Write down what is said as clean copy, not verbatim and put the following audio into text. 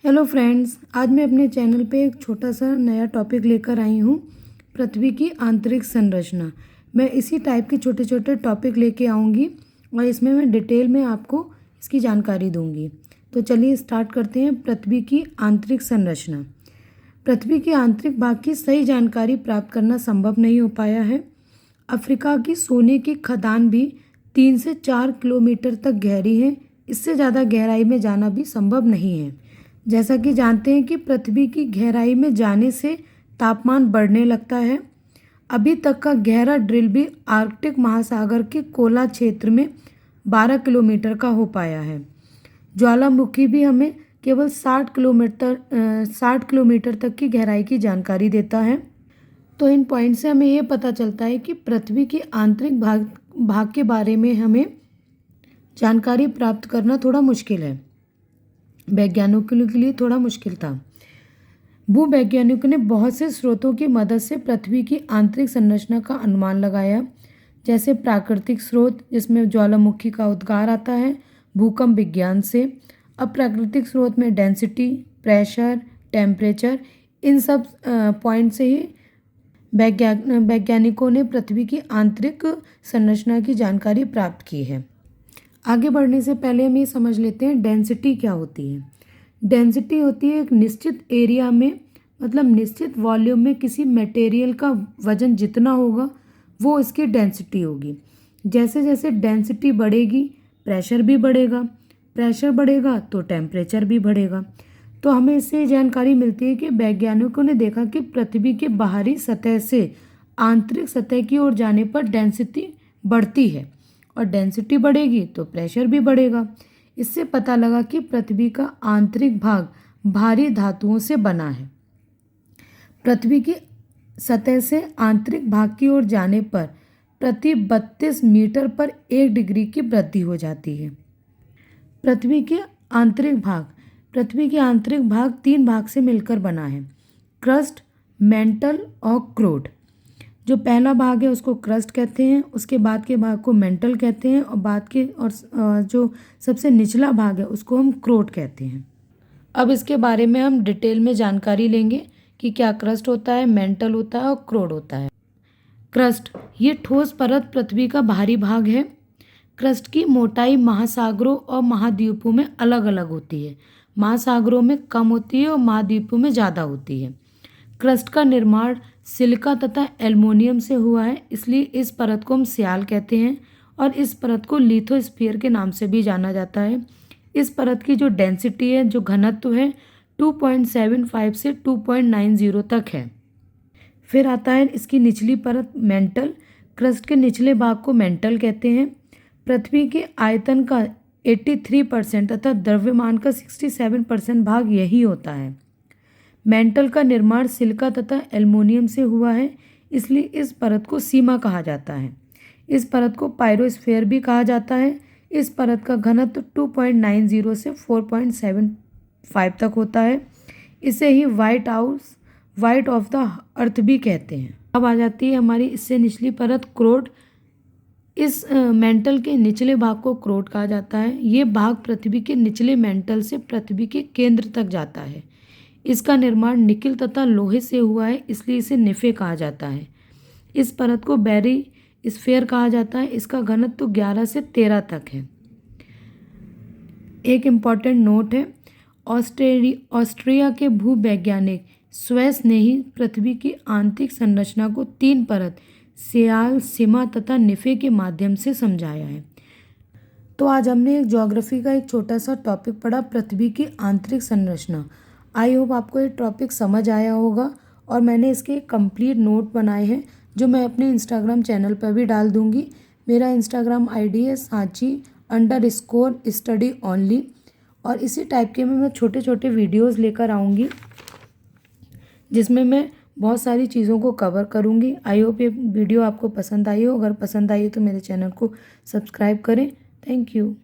Hello friends, आज मैं अपने चैनल पे एक छोटा सा नया टॉपिक लेकर आई हूँ। पृथ्वी की आंतरिक संरचना। मैं इसी टाइप के छोटे छोटे टॉपिक लेके आऊँगी और इसमें मैं डिटेल में आपको इसकी जानकारी दूँगी। तो चलिए स्टार्ट करते हैं। पृथ्वी की आंतरिक संरचना। पृथ्वी के आंतरिक भाग की सही जानकारी प्राप्त करना संभव नहीं हो पाया है। अफ्रीका की सोने की खदान भी 3 से 4 किलोमीटर तक गहरी है। इससे ज़्यादा गहराई में जाना भी संभव नहीं है। जैसा कि जानते हैं कि पृथ्वी की गहराई में जाने से तापमान बढ़ने लगता है। अभी तक का गहरा ड्रिल भी आर्कटिक महासागर के कोला क्षेत्र में 12 किलोमीटर का हो पाया है। ज्वालामुखी भी हमें केवल 60 किलोमीटर तक की गहराई की जानकारी देता है। तो इन पॉइंट से हमें ये पता चलता है कि पृथ्वी के आंतरिक भाग के बारे में हमें जानकारी प्राप्त करना थोड़ा मुश्किल है। वैज्ञानिकों के लिए थोड़ा मुश्किल था। भूवैज्ञानिकों ने बहुत से स्रोतों की मदद से पृथ्वी की आंतरिक संरचना का अनुमान लगाया, जैसे प्राकृतिक स्रोत जिसमें ज्वालामुखी का उद्गार आता है, भूकंप विज्ञान से। अब प्राकृतिक स्रोत में डेंसिटी, प्रेशर, टेम्परेचर, इन सब पॉइंट से ही वैज्ञानिकों ने पृथ्वी की आंतरिक संरचना की जानकारी प्राप्त की है। आगे बढ़ने से पहले हम ये समझ लेते हैं डेंसिटी क्या होती है। डेंसिटी होती है एक निश्चित एरिया में, मतलब निश्चित वॉल्यूम में किसी मटेरियल का वजन जितना होगा वो इसकी डेंसिटी होगी। जैसे जैसे डेंसिटी बढ़ेगी प्रेशर भी बढ़ेगा, प्रेशर बढ़ेगा तो टेम्परेचर भी बढ़ेगा। तो हमें इससे जानकारी मिलती है कि वैज्ञानिकों ने देखा कि पृथ्वी के बाहरी सतह से आंतरिक सतह की ओर जाने पर डेंसिटी बढ़ती है और डेंसिटी बढ़ेगी तो प्रेशर भी बढ़ेगा। इससे पता लगा कि पृथ्वी का आंतरिक भाग भारी धातुओं से बना है। पृथ्वी की सतह से आंतरिक भाग की ओर जाने पर प्रति 32 मीटर पर 1 डिग्री की वृद्धि हो जाती है। पृथ्वी के आंतरिक भाग 3 भाग से मिलकर बना है, क्रस्ट, मेंटल और क्रोड। जो पहला भाग है उसको क्रस्ट कहते हैं, उसके बाद के भाग को मेंटल कहते हैं और जो सबसे निचला भाग है उसको हम क्रोड कहते हैं। अब इसके बारे में हम डिटेल में जानकारी लेंगे कि क्या क्रस्ट होता है, मेंटल होता है और क्रोड होता है। क्रस्ट ये ठोस परत पृथ्वी का बाहरी भाग है। क्रस्ट की मोटाई महासागरों और महाद्वीपों में अलग अलग होती है। महासागरों में कम होती है और महाद्वीपों में ज़्यादा होती है। क्रस्ट का निर्माण सिलिका तथा एल्युमिनियम से हुआ है, इसलिए इस परत को हम स्याल कहते हैं और इस परत को लिथोस्फीयर के नाम से भी जाना जाता है। इस परत की जो डेंसिटी है, जो घनत्व है, 2.75 से 2.90 तक है। फिर आता है इसकी निचली परत मेंटल। क्रस्ट के निचले भाग को मेंटल कहते हैं। पृथ्वी के आयतन का 83% तथा द्रव्यमान का 67% भाग यही होता है। मेंटल का निर्माण सिलिका तथा एल्युमिनियम से हुआ है, इसलिए इस परत को सीमा कहा जाता है। इस परत को पायरोस्फीयर भी कहा जाता है। इस परत का घनत्व 2.90 से 4.75 तक होता है। इसे ही वाइट ऑफ द अर्थ भी कहते हैं। अब आ जाती है हमारी इससे निचली परत क्रोड। इस मेंटल के निचले भाग को क्रोड कहा जाता है। ये भाग पृथ्वी के निचले मेंटल से पृथ्वी के केंद्र तक जाता है। इसका निर्माण निकिल तथा लोहे से हुआ है, इसलिए इसे निफे कहा जाता है। इस परत को बैरी स्फीयर कहा जाता है। इसका घनत्व 11 से 13 तक है। एक इम्पॉर्टेंट नोट है, ऑस्ट्रिया के भूवैज्ञानिक स्वेस ने ही पृथ्वी की आंतरिक संरचना को 3 परत स्याल, सीमा तथा निफे के माध्यम से समझाया है। तो आज हमने एक ज्योग्राफी का एक छोटा सा टॉपिक पढ़ा, पृथ्वी की आंतरिक संरचना। आई होप आपको ये टॉपिक समझ आया होगा और मैंने इसके कंप्लीट नोट बनाए हैं जो मैं अपने इंस्टाग्राम चैनल पर भी डाल दूँगी। मेरा इंस्टाग्राम आईडी है Sanchi_study only और इसी टाइप के में मैं छोटे छोटे वीडियोस लेकर आऊँगी जिसमें मैं बहुत सारी चीज़ों को कवर करूँगी। आई होप ये वीडियो आपको पसंद आई हो। अगर पसंद आई हो तो मेरे चैनल को सब्सक्राइब करें। Thank you.